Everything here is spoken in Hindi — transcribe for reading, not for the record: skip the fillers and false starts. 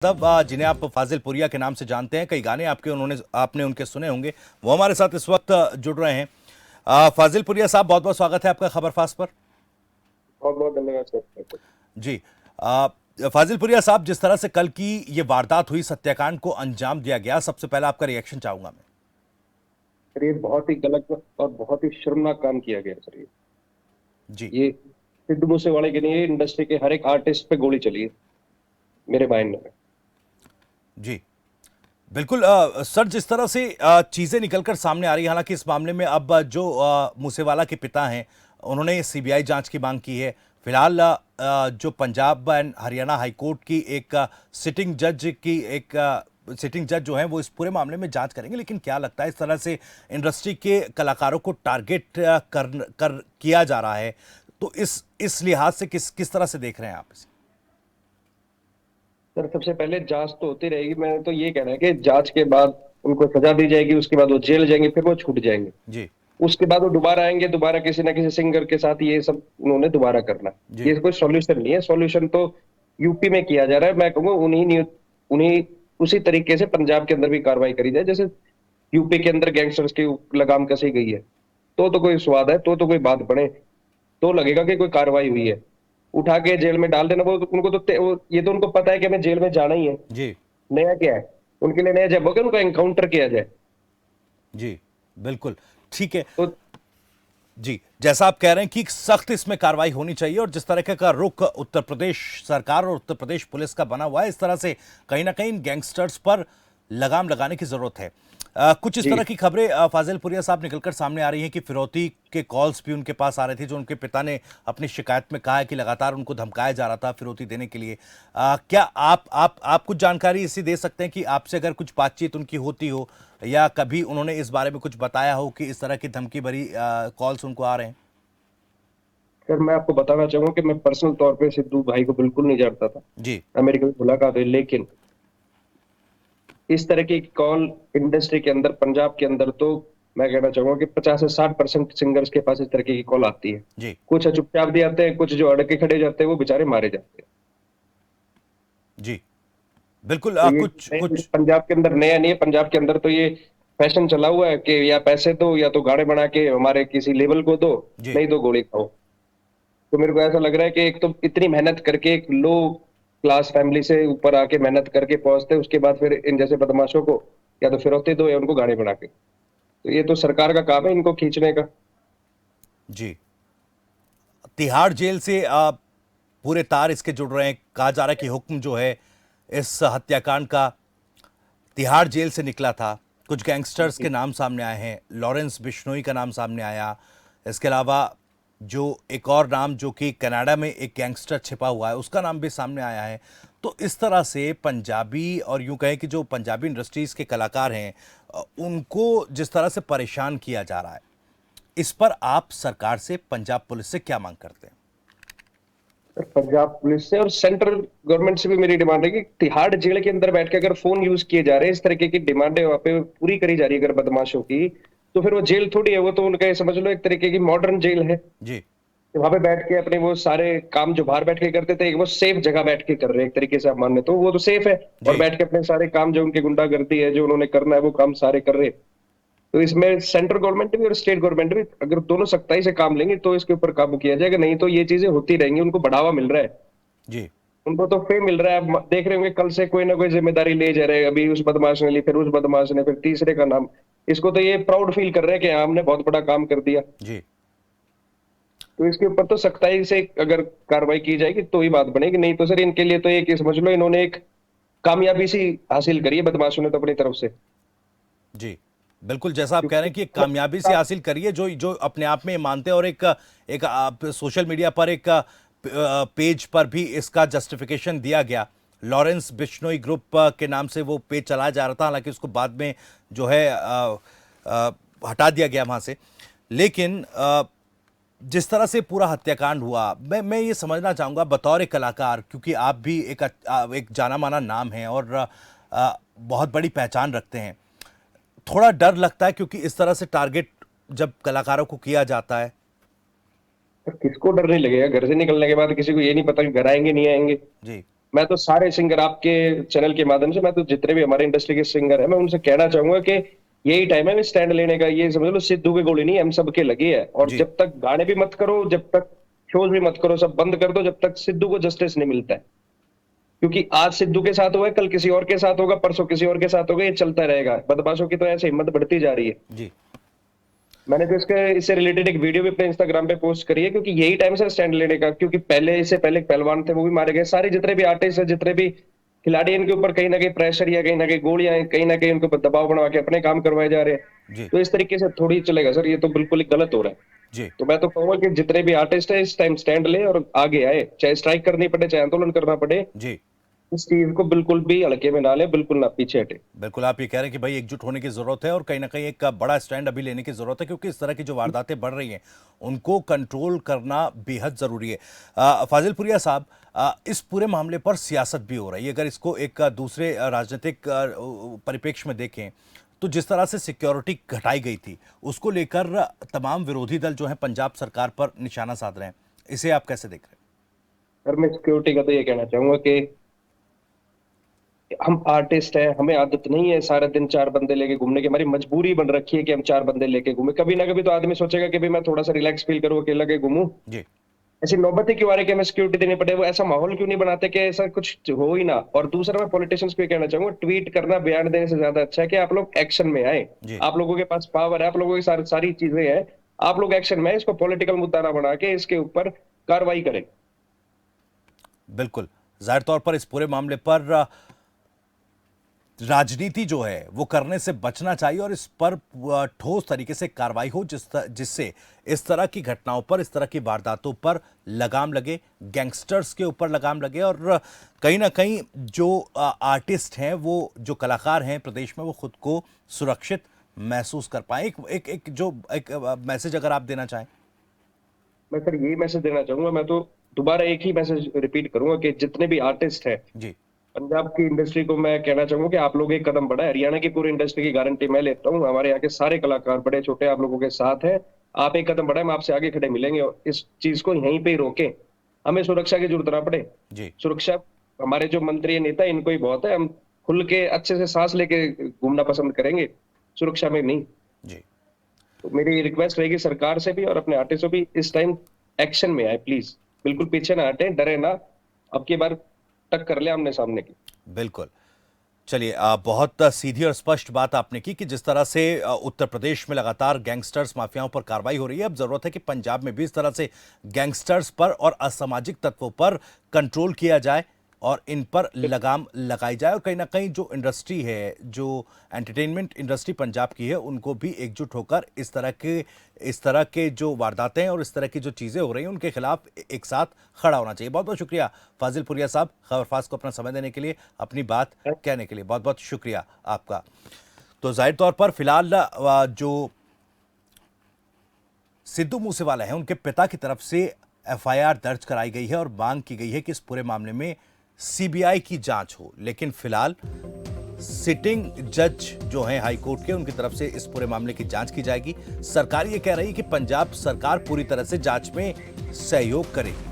तब जिन्हें आप फाजिल पुरिया के नाम से जानते हैं, कई गाने आपने उनके सुने होंगे, वो हमारे साथ इस वक्त जुड़ रहे हैं। फाजिल पुरिया साहब, बहुत बहुत स्वागत है आपका खबर फास्ट पर। बहुत बहुत धन्यवाद सर। जी। आ, फाजिल पुरिया साहब, जिस तरह से कल की ये वारदात हुई, सत्याकांड को अंजाम दिया गया, सबसे पहले आपका रिएक्शन चाहूंगा मैं। सर ये बहुत ही गलत और बहुत ही शर्मनाक काम किया गया सर। जी। ये सिद्धू मूसेवाले के लिए इंडस्ट्री के हर एक आर्टिस्ट पे गोली चली है मेरे माइंड में। जी बिल्कुल। सर, जिस तरह से चीजें निकलकर सामने आ रही है, हालांकि इस मामले में अब जो मूसेवाला के पिता हैं, उन्होंने सीबीआई जांच की मांग की है। फिलहाल जो पंजाब एंड हरियाणा हाईकोर्ट की एक सिटिंग जज जो है, वो इस पूरे मामले में जांच करेंगे। लेकिन क्या लगता है, इस तरह से इंडस्ट्री के कलाकारों को टारगेट कर किया जा रहा है, तो इस लिहाज से किस तरह से देख रहे हैं आप इसे? सर सबसे पहले जांच तो होती रहेगी। मैंने तो ये कहना है कि जांच के बाद उनको सजा दी जाएगी, उसके बाद वो जेल जाएंगे, फिर वो छूट जाएंगे। जी। उसके बाद वो दोबारा आएंगे, दोबारा किसी ना किसी सिंगर के साथ ये सब उन्होंने दोबारा करना। जी। ये कोई सॉल्यूशन नहीं है। सॉल्यूशन तो यूपी में किया जा रहा है। मैं कहूंगा उन्हीं उसी तरीके से पंजाब के अंदर भी कार्रवाई करी जाए, जैसे यूपी के अंदर गैंगस्टर्स की लगाम कसी गई है। तो कोई स्वाद है, तो कोई बात बने, तो लगेगा कि कोई कार्रवाई हुई है। उठा के जेल में डाल देना, वो उनको तो ये तो उनको पता है कि हमें जेल में जाना ही है। जी। नया क्या है उनके लिए? नया जब होगा उनका एनकाउंटर किया जाए। जी बिल्कुल। ठीक है। तो जी, जैसा आप कह रहे हैं कि सख्त इसमें कार्रवाई होनी चाहिए, और जिस तरह का रुख उत्तर प्रदेश सरकार और उत्तर प्रदेश पुलिस का बना हुआ है, इस तरह से कहीं ना कहीं गैंगस्टर्स पर लगाम लगाने की जरूरत है। कुछ इस जी तरह की खबरें फाजिल पुरिया साहब निकलकर सामने आ रही हैं कि फिरौती के कॉल्स भी उनके पास आ रहे थे, जो उनके पिता ने अपनी शिकायत में कहा है कि लगातार उनको धमकाया जा रहा था फिरौती देने के लिए। क्या आप कुछ जानकारी इसी दे सकते हैं कि आपसे अगर कुछ बातचीत उनकी होती हो, या कभी उन्होंने इस बारे में कुछ बताया हो कि इस तरह की धमकी भरी कॉल्स उनको आ रहे हैं? सर, मैं आपको बताना चाहूंगा कि मैं पर्सनल तौर पे सिद्धू भाई को बिल्कुल नहीं जानता था। जी। ना मेरी कभी मुलाकात हुई, लेकिन इस तरह की कॉल इंडस्ट्री के अंदर, पंजाब के अंदर, तो मैं कहना चाहूंगा कि 50 से 60% सिंगर्स के पास इस तरह की कॉल आती है। जी। कुछ चुपचाप भी आते हैं, कुछ जो अड़के खड़े जाते हैं वो बेचारे मारे जाते हैं। जी बिल्कुल। तो ये कुछ कुछ पंजाब के अंदर नया नहीं है। पंजाब के अंदर तो ये फैशन चला हुआ है कि या पैसे दो, या तो गाने बना के हमारे किसी लेवल को दो, जी। नहीं तो गोली खाओ। तो मेरे को ऐसा लग रहा है कि एक तो इतनी मेहनत करके एक लो क्लास फैमिली से ऊपर आके मेहनत करके पहुंचते, उसके बाद फिर इन जैसे बदमाशों को या तो फिरौती दो या उनको गाड़ी बना के। तो ये तो सरकार का काम है इनको खींचने का। जी। तिहाड़ जेल से पूरे तार इसके जुड़ रहे हैं। कहा जा रहा है कि हुक्म जो है इस हत्याकांड का तिहाड़ जेल से निकला था। कुछ गैंगस्टर्स के नाम सामने आए हैं, लॉरेंस बिश्नोई का नाम सामने आया। इसके अलावा जो एक और नाम, जो कि कनाडा में एक गैंगस्टर छिपा हुआ है, उसका नाम भी सामने आया है। तो इस तरह से पंजाबी, और यूं कहें कि जो पंजाबी इंडस्ट्रीज के कलाकार हैं, उनको जिस तरह से परेशान किया जा रहा है, इस पर आप सरकार से, पंजाब पुलिस से क्या मांग करते हैं? पंजाब पुलिस से और सेंट्रल गवर्नमेंट से भी मेरी डिमांड है कि तिहाड़ जेल के अंदर बैठ के अगर फोन यूज किए जा रहे हैं, इस तरीके की डिमांडें वहां पे पूरी करी जा रही है अगर बदमाशों की, तो फिर वो जेल थोड़ी है। वो तो उनका ये समझ लो एक तरीके की मॉडर्न जेल है। जी। वहां पे बैठ के अपने वो सारे काम जो बाहर बैठ के करते थे, वो सेफ जगह बैठ के कर रहे हैं एक तरीके से आप माने तो। वो तो सेफ है, और जी। बैठ के अपने सारे काम जो उनकी गुंडागर्दी है, जो उन्होंने करना है, वो काम सारे कर रहे हैं। तो इसमें सेंट्रल गवर्नमेंट भी और स्टेट गवर्नमेंट भी अगर दोनों सख्ताई से काम लेंगे तो इसके ऊपर काबू किया जाएगा। नहीं तो ये चीजें होती रहेंगी। उनको बढ़ावा मिल रहा है, जी। उनको तो फेम मिल रहा है। आप देख रहे होंगे कल से कोई ना कोई जिम्मेदारी ले जा रहे हैं। अभी उस बदमाश ने ली, फिर उस बदमाश ने, फिर तीसरे का नाम। इसको तो ये प्राउड फील कर रहे हैं कि हाँ, हमने बहुत बड़ा काम कर दिया। जी। तो इसके ऊपर तो सख्ताई से अगर कार्रवाई की जाएगी तो ही बात बनेगी। नहीं तो सर इनके लिए तो एक समझ लो इन्होंने एक कामयाबी सी हासिल करी है बदमाशों ने तो अपनी तरफ से। जी बिल्कुल। जैसा आप कह रहे क्योंकि हैं कि एक कामयाबी से हासिल करिए, जो जो अपने आप में मानते हैं, और एक एक आप सोशल मीडिया पर एक पेज पर भी इसका जस्टिफिकेशन दिया गया। लॉरेंस बिश्नोई ग्रुप के नाम से वो पेज चलाया जा रहा था, हालांकि उसको बाद में जो है हटा दिया गया वहां से। लेकिन जिस तरह से पूरा हत्याकांड हुआ, मैं ये समझना चाहूंगा बतौर एक कलाकार, क्योंकि आप भी एक जाना माना नाम है, और बहुत बड़ी पहचान रखते हैं। थोड़ा डर लगता है, क्योंकि इस तरह से टारगेट जब कलाकारों को किया जाता है। किसको डर नहीं लगेगा? घर से निकलने के बाद किसी को ये नहीं पता कि घर आएंगे नहीं आएंगे। जी। मैं तो सारे सिंगर आपके चैनल के माध्यम से, मैं तो जितने भी हमारे इंडस्ट्री के सिंगर हैं, मैं उनसे कहना चाहूंगा कि यही टाइम है स्टैंड लेने का। ये समझ लो सिद्धू की गोली नहीं, हम सबके लगे है। और जी। जब तक गाने भी मत करो, जब तक शोज भी मत करो, सब बंद कर दो जब तक सिद्धू को जस्टिस नहीं मिलता है। क्योंकि आज सिद्धू के साथ हुआ है, कल किसी और के साथ होगा, परसों किसी और के साथ होगा, ये चलता रहेगा। बदमाशों की तो ऐसे हिम्मत बढ़ती जा रही है। जी। मैंने तो इससे रिलेटेड एक वीडियो भी अपने इंस्टाग्राम पे पोस्ट करी है, क्योंकि यही टाइम है स्टैंड लेने का। क्योंकि पहले, इससे पहले पहलवान थे वो भी मारे गए, सारे जितने भी आर्टिस्ट है, जितने भी खिलाड़ी, इनके ऊपर कहीं ना कहीं प्रेशर या कहीं ना कहीं गोलियां हैं, कहीं ना कहीं उनको दबाव बनवा के अपने काम करवाए जा रहे हैं। जी। तो इस तरीके से थोड़ी चलेगा सर, ये तो बिल्कुल ही गलत हो रहा है। जी। तो मैं तो कहूंगा कि जितने भी आर्टिस्ट है इस टाइम स्टैंड ले और आगे आए, चाहे स्ट्राइक करनी पड़े, चाहे आंदोलन करना पड़े। जी। इस चीज को बिल्कुल भी हल्के में ना ले, बिल्कुल ना पीछे हटे। बिल्कुल, आप ये कह रहे हैं कि भाई एकजुट होने की ज़रूरत है और कहीं न कहीं एक बड़ा स्टैंड अभी लेने की ज़रूरत है, क्योंकि इस तरह की जो वारदातें बढ़ रही हैं, उनको कंट्रोल करना बेहद ज़रूरी है। फ़ाज़िल पुरिया साहब, इस पूरे मामले पर सियासत भी हो रही है। अगर इसको एक दूसरे राजनीतिक परिप्रेक्ष्य में देखें, तो जिस तरह से सिक्योरिटी घटाई गई थी, उसको लेकर तमाम विरोधी दल जो हैं पंजाब सरकार पर निशाना साध रहे हैं। इसे आप कैसे देख रहे सर मैं सिक्योरिटी का तो ये कहना चाहूंगा कि हम आर्टिस्ट हैं, हमें आदत नहीं है सारा दिन चार बंदे लेके घूमने की। हमारी मजबूरी बन रखी है कि हम चार बंदे लेके घूमे। कभी ना कभी तो आदमी सोचेगा कि भाई मैं थोड़ा सा रिलैक्स फील करूँ, अकेला के घूमूं। हैं? जी। ऐसी नौबत ही क्यों आ रही है कि हमें सिक्योरिटी देनी पड़े? वो ऐसा माहौल क्यों नहीं बनाते कि ऐसा कुछ हो ही ना। और दूसरा, मैं पॉलिटिशियंस को ये कहना चाहूंगा, ट्वीट करना, बयान देने से ज्यादा अच्छा है कि आप लोग एक्शन में आए। जी। आप लोगों के पास पावर है, आप लोगों की सारी चीजें हैं, आप लोग एक्शन में आए। इसको पॉलिटिकल मुद्दा ना बना के इसके ऊपर कार्रवाई करें। बिल्कुल। ज़ाहिर तौर पर इस पूरे मामले पर राजनीति जो है वो करने से बचना चाहिए और इस पर ठोस तरीके से कार्रवाई हो, जिससे इस तरह की घटनाओं पर, इस तरह की वारदातों पर लगाम लगे, गैंगस्टर्स के ऊपर लगाम लगे और कहीं ना कहीं जो आर्टिस्ट हैं, वो जो कलाकार हैं प्रदेश में, वो खुद को सुरक्षित महसूस कर पाए। एक मैसेज अगर आप देना चाहें। मैं सर यही मैसेज देना चाहूंगा। मैं तो दोबारा एक ही मैसेज रिपीट करूंगा कि जितने भी आर्टिस्ट हैं, जी। पंजाब की इंडस्ट्री को मैं कहना चाहूंगा कि आप लोग एक कदम बढ़ाए। हरियाणा की पूरी इंडस्ट्री की गारंटी मैं लेता हूँ, हमारे यहाँ के सारे कलाकार बड़े छोटे आप लोगों के साथ हैं। आप एक कदम बढ़ाए, हम आपसे आगे खड़े मिलेंगे और इस चीज को यहीं पे ही रोकें। हमें सुरक्षा की जरूरत ना पड़े। जी। सुरक्षा हमारे जो मंत्री या नेता, इनको ही बहुत है। हम खुल के अच्छे से सांस लेके घूमना पसंद करेंगे, सुरक्षा में नहीं। जी। तो मेरी रिक्वेस्ट रहेगी सरकार से भी और अपने आर्टिस्ट से भी, इस टाइम एक्शन में आए प्लीज। बिल्कुल पीछे ना हटे, डरे ना। अब की बार टक्कर ले आमने सामने की। बिल्कुल। चलिए, बहुत सीधी और स्पष्ट बात आपने की कि जिस तरह से उत्तर प्रदेश में लगातार गैंगस्टर्स, माफियाओं पर कार्रवाई हो रही है, अब जरूरत है कि पंजाब में भी इस तरह से गैंगस्टर्स पर और असामाजिक तत्वों पर कंट्रोल किया जाए और इन पर लगाम लगाई जाए और कहीं ना कहीं जो इंडस्ट्री है, जो एंटरटेनमेंट इंडस्ट्री पंजाब की है, उनको भी एकजुट होकर इस तरह के जो वारदातें हैं और इस तरह की जो चीज़ें हो रही हैं, उनके खिलाफ एक साथ खड़ा होना चाहिए। बहुत बहुत शुक्रिया फाजिल पुरिया साहब, खबरफास्ट को अपना समय देने के लिए, अपनी बात कहने के लिए बहुत बहुत शुक्रिया आपका। तो जाहिर तौर पर फिलहाल जो सिद्धू मूसेवाला है, उनके पिता की तरफ से एफआईआर दर्ज कराई गई है और मांग की गई है कि इस पूरे मामले में सीबीआई की जांच हो। लेकिन फिलहाल सिटिंग जज जो हैं हाई कोर्ट के, उनकी तरफ से इस पूरे मामले की जांच की जाएगी। सरकार ये कह रही है कि पंजाब सरकार पूरी तरह से जांच में सहयोग करेगी।